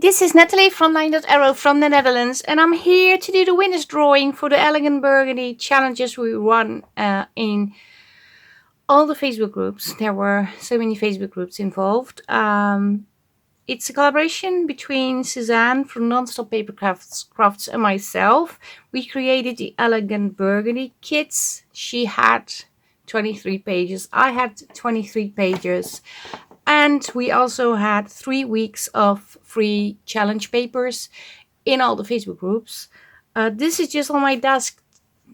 this is Nathalie from Line.Arrow from the Netherlands, and I'm here to do the winner's drawing for the Elegant Burgundy challenges we run in all the Facebook groups. There were so many Facebook groups involved. It's a collaboration between Suzanne from Nonstop Paper Crafts and myself. We created the Elegant Burgundy kits. She had 23 pages. I had 23 pages. And we also had 3 weeks of free challenge papers in all the Facebook groups. This is just on my desk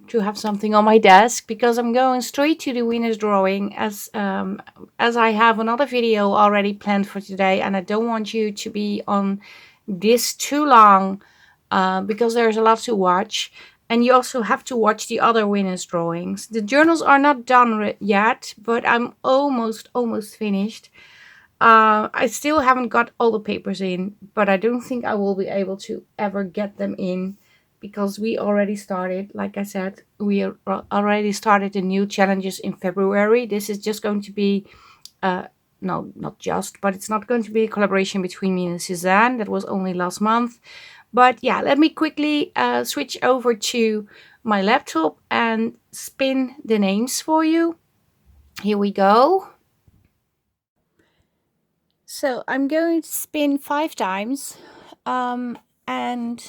to have something on my desk because I'm going straight to the winner's drawing as I have another video already planned for today, and I don't want you to be on this too long because there's a lot to watch. And you also have to watch the other winners drawings. The journals are not done yet, but I'm almost finished. I still haven't got all the papers in, but I don't think I will be able to ever get them in because we already started, like I said, we already started the new challenges in February. This is just going to be, no, not just, but it's not going to be a collaboration between me and Suzanne. That was only last month. But yeah, let me quickly switch over to my laptop and spin the names for you. Here we go. So I'm going to spin 5 times, and I'm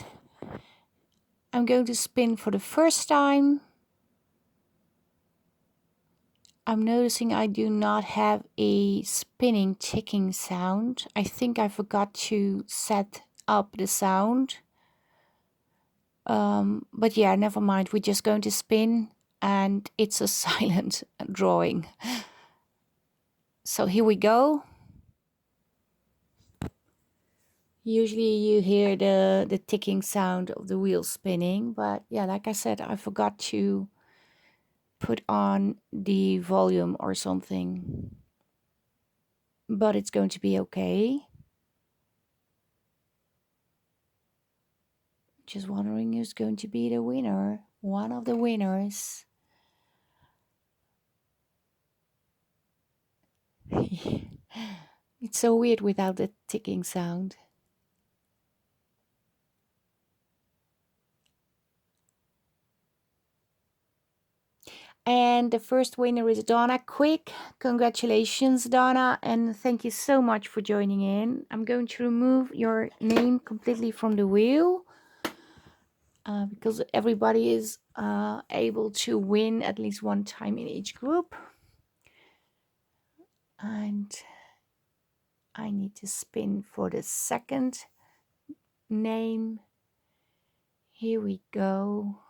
going to spin for the first time. I'm noticing I do not have a spinning ticking sound. I think I forgot to set up the sound. But yeah, never mind. We're just going to spin, and it's a silent drawing. So here we go. Usually you hear the ticking sound of the wheel spinning, but yeah, like I said, I forgot to put on the volume or something. But it's going to be okay. Just wondering who's going to be the winner. One of the winners. It's so weird without the ticking sound. And the first winner is Donna Quick. Congratulations, Donna, and thank you so much for joining in. I'm going to remove your name completely from the wheel because everybody is able to win at least one time in each group. And I need to spin for the second name. Here we go.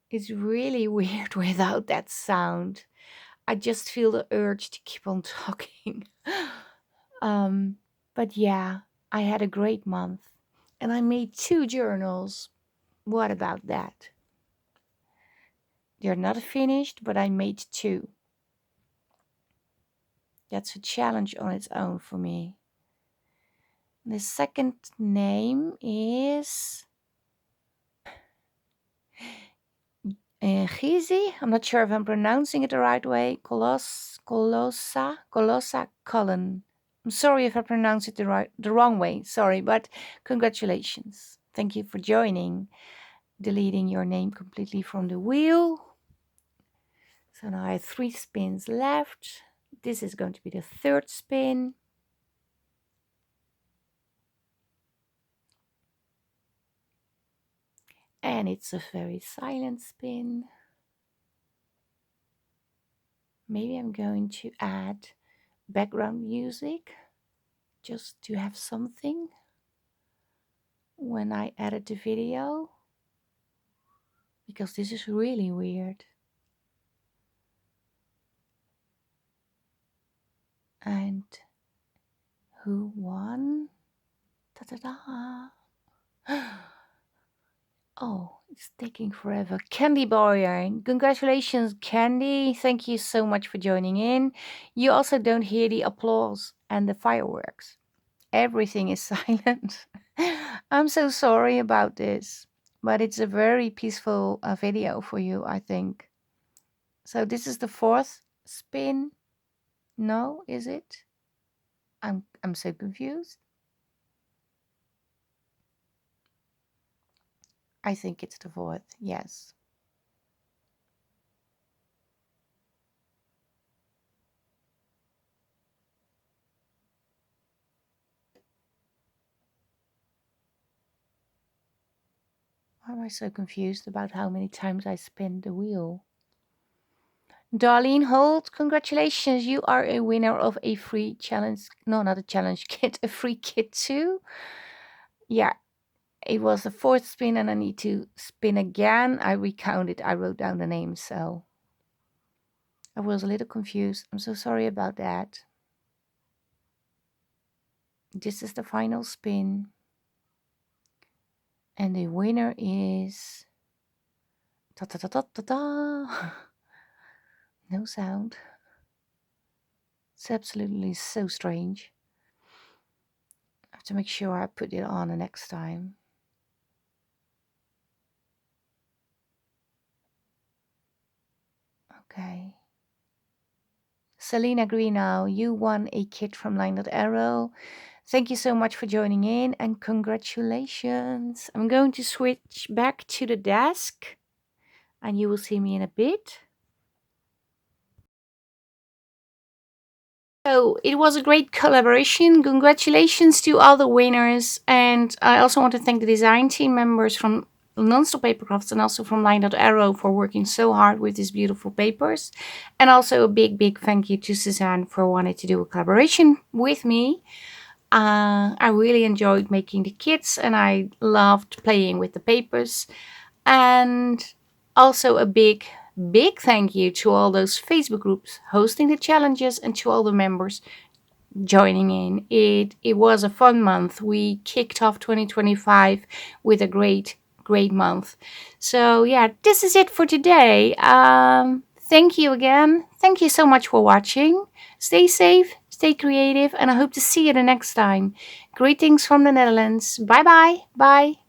It's really weird without that sound. I just feel the urge to keep on talking. But yeah, I had a great month and I made 2 journals. What about that? They're not finished, but I made 2. That's a challenge on its own for me. The second name is Gizi. I'm not sure if I'm pronouncing it the right way. Colossa Cullen. I'm sorry if I pronounce it the wrong way. Sorry, but congratulations. Thank you for joining. Deleting your name completely from the wheel. So now I have 3 spins left. This is going to be the 3rd spin. And it's a very silent spin. Maybe I'm going to add background music just to have something when I edit the video, because this is really weird. And who won? Ta-da-da! Oh, it's taking forever. Candy Boyer. Congratulations, Candy. Thank you so much for joining in. You also don't hear the applause and the fireworks. Everything is silent. I'm so sorry about this, but it's a very peaceful video for you, I think. So this is the 4th spin. No, is it? I'm so confused. I think it's the fourth. Yes. Why am I so confused about how many times I spin the wheel? Darlene Holt, congratulations. You are a winner of a free challenge. No, not a challenge kit, a free kit too. Yeah, it was the fourth spin and I need to spin again. I recounted, I wrote down the names, so I was a little confused. I'm so sorry about that. This is the final spin. And the winner is. Ta ta ta ta ta ta. No sound. It's absolutely so strange. I have to make sure I put it on the next time. Okay. Selena Greenow, you won a kit from Line Arrow. Thank you so much for joining in and congratulations. I'm going to switch back to the desk and you will see me in a bit. So it was a great collaboration. Congratulations to all the winners. And I also want to thank the design team members from Nonstop Papercrafts and also from Line Arrow for working so hard with these beautiful papers. And also a big, big thank you to Suzanne for wanting to do a collaboration with me. I really enjoyed making the kits and I loved playing with the papers. And also a big, big thank you to all those Facebook groups hosting the challenges and to all the members joining in. It was a fun month. We kicked off 2025 with a great month. So yeah, this is it for today. Thank you again. Thank you so much for watching. Stay safe, stay creative, and I hope to see you the next time. Greetings from the Netherlands. Bye bye. Bye.